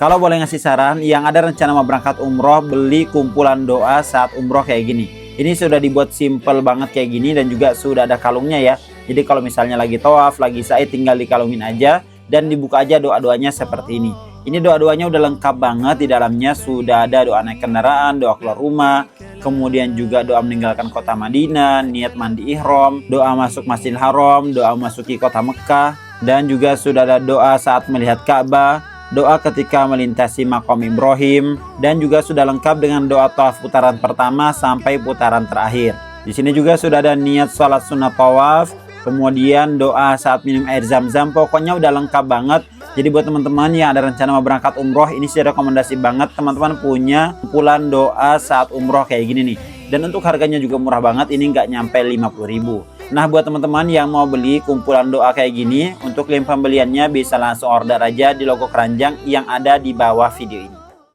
Kalau boleh ngasih saran, yang ada rencana mau berangkat umroh, beli kumpulan doa saat umroh kayak gini. Ini sudah dibuat simple banget kayak gini dan juga sudah ada kalungnya ya. Jadi kalau misalnya lagi tawaf, lagi sa'i, tinggal dikalungin aja dan dibuka aja doa-doanya seperti ini. Ini doa-doanya udah lengkap banget, di dalamnya sudah ada doa naik kendaraan, doa keluar rumah, kemudian juga doa meninggalkan kota Madinah, niat mandi ihram, doa masuk Masjidil Haram, doa masuki kota Mekah, dan juga sudah ada doa saat melihat Ka'bah, doa ketika melintasi Maqam Ibrahim, dan juga sudah lengkap dengan doa tawaf putaran pertama sampai putaran terakhir. Di sini juga sudah ada niat sholat sunat tawaf, kemudian doa saat minum air zam-zam. Pokoknya udah lengkap banget. Jadi buat teman-teman yang ada rencana mau berangkat umroh, ini sih rekomendasi banget teman-teman punya kumpulan doa saat umroh kayak gini nih. Dan untuk harganya juga murah banget, ini nggak nyampe 50.000. Nah buat teman-teman yang mau beli kumpulan doa kayak gini, untuk link pembeliannya bisa langsung order aja di logo keranjang yang ada di bawah video ini.